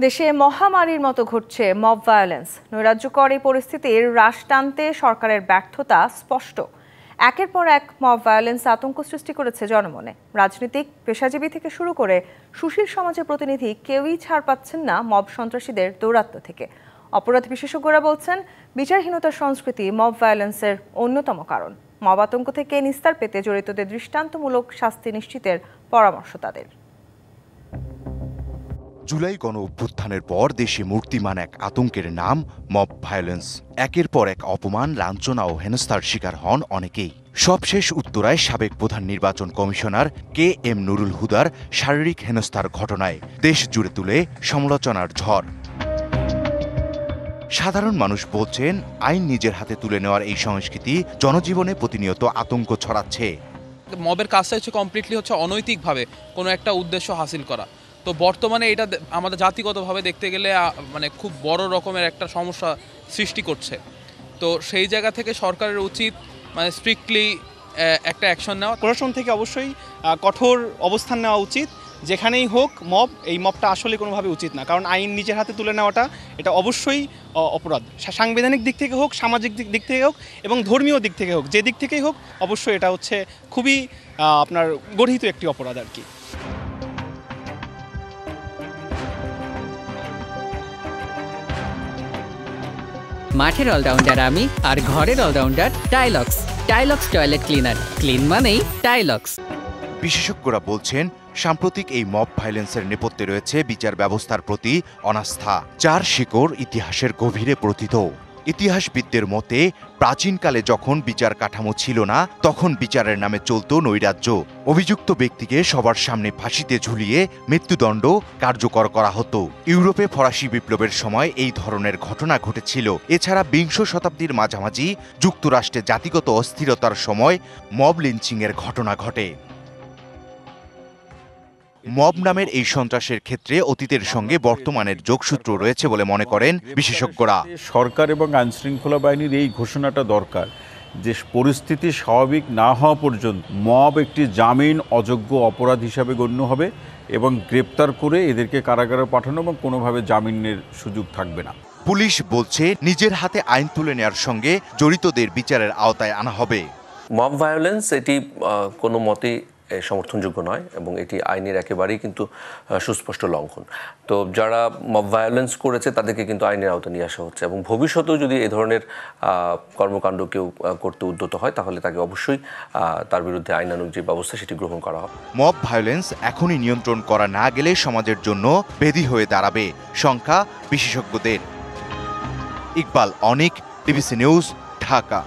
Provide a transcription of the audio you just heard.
দেশে মহামারীর মতো ঘটছে মব ভায়োলেন্স। নৈরাজ্যকর এই পরিস্থিতির হ্রাস টানতে সরকারের ব্যর্থতা স্পষ্ট। একের পর এক মব ভায়োলেন্স আতঙ্ক সৃষ্টি করেছে জনমনে। রাজনীতিক, পেশাজীবী থেকে শুরু করে সুশীল সমাজের প্রতিনিধি কেউই ছাড় পাচ্ছেন না মব সন্ত্রাসীদের দৌরাত্ম্য থেকে। অপরাধ বিশেষজ্ঞরা বলছেন, বিচারহীনতার সংস্কৃতি মব ভায়োলেন্সের অন্যতম কারণ। মব আতঙ্ক থেকে নিস্তার পেতে জড়িতদের দৃষ্টান্তমূলক শাস্তি নিশ্চিতের পরামর্শ তাদের। জুলাই গণ অভ্যুত্থানের পর দেশে মূর্তিমান এক আতঙ্কের নাম মব ভায়োলেন্স। একের পর এক অপমান, লাঞ্ছনা ও হেনস্থার শিকার হন অনেকেই। সবশেষ উত্তরায় সাবেক প্রধান নির্বাচন কমিশনার KM নুরুল হুদার শারীরিক হেনস্থার ঘটনায় দেশ জুড়ে তুলে সমালোচনার ঝড়। সাধারণ মানুষ বলছেন, আইন নিজের হাতে তুলে নেওয়ার এই সংস্কৃতি জনজীবনে প্রতিনিয়ত আতঙ্ক ছড়াচ্ছে। মবের কাজটা কমপ্লিটলি অনৈতিকভাবে কোনো একটা উদ্দেশ্য হাসিল করা। তো বর্তমানে এটা আমাদের জাতিগতভাবে দেখতে গেলে খুব বড় রকমের একটা সমস্যা সৃষ্টি করছে। তো সেই জায়গা থেকে সরকারের উচিত স্ট্রিক্টলি একটা অ্যাকশন নেওয়া। প্রশাসন থেকে অবশ্যই কঠোর অবস্থান নেওয়া উচিত। যেখানেই হোক এই মবটা আসলে কোনোভাবে উচিত না, কারণ আইন নিজের হাতে তুলে নেওয়াটা এটা অবশ্যই অপরাধ। সাংবিধানিক দিক থেকে হোক, সামাজিক দিক থেকে হোক এবং ধর্মীয় দিক থেকে হোক, যে দিক থেকেই হোক, অবশ্যই এটা খুবই গর্হিত একটি অপরাধ আর কি। মাঠের অলরাউন্ডার আমি, আর ঘরের allrounder Tilex. Tilex toilet cleaner, clean মানেই টাইলক্স। বিশেষজ্ঞরা বলছেন, সাম্প্রতিক এই মব ভায়োলেন্সের নেপথ্যে রয়েছে বিচার ব্যবস্থার প্রতি অনাস্থা, যার শিকড় ইতিহাসের গভীরে প্রথিত। ইতিহাসবিদদের মতে, প্রাচীনকালে যখন বিচার কাঠামো ছিল না, তখন বিচারের নামে চলত নৈরাজ্য। অভিযুক্ত ব্যক্তিকে সবার সামনে ফাঁসিতে ঝুলিয়ে মৃত্যুদণ্ড কার্যকর করা হতো। ইউরোপে ফরাসি বিপ্লবের সময় এই ধরনের ঘটনা ঘটেছিল। এছাড়া বিংশ শতাব্দীর মাঝামাঝি যুক্তরাষ্ট্রে জাতিগত অস্থিরতার সময় মব লিঞ্চিংয়ের ঘটনা ঘটে। মব নামের এই সন্ত্রাসের ক্ষেত্রে অতীতের সঙ্গে বর্তমানের যোগসূত্র রয়েছে বলে মনে করেন বিশেষজ্ঞরা। সরকার এবং আইনশৃঙ্খলা বাহিনীর এই ঘোষণাটা দরকার যে পরিস্থিতি স্বাভাবিক না হওয়া পর্যন্ত মব একটি জামিন অযোগ্য অপরাধ হিসাবে গণ্য হবে এবং গ্রেপ্তার করে এদেরকে কারাগারে পাঠানো এবং কোনোভাবে জামিনের সুযোগ থাকবে না। পুলিশ বলছে, নিজের হাতে আইন তুলে নেওয়ার সঙ্গে জড়িতদের বিচারের আওতায় আনা হবে। মব ভায়োলেন্স এটি কোনো মতেই সমর্থনযোগ্য নয় এবং এটি আইনের একেবারেই কিন্তু সুস্পষ্ট লঙ্ঘন। তো যারা মব ভায়োলেন্স করেছে তাদেরকে কিন্তু আইনের আওতায় নিয়ে আসা হচ্ছে এবং ভবিষ্যতেও যদি এ ধরনের কর্মকাণ্ড কেউ করতে উদ্যত হয় তাহলে তাকে অবশ্যই তার বিরুদ্ধে আইনানুগ যে ব্যবস্থা সেটি গ্রহণ করা হবে। মব ভায়োলেন্স এখনই নিয়ন্ত্রণ করা না গেলে সমাজের জন্য ব্যাধি হয়ে দাঁড়াবে শঙ্কা বিশেষজ্ঞদের। ইকবাল অনিক, TVC নিউজ, ঢাকা।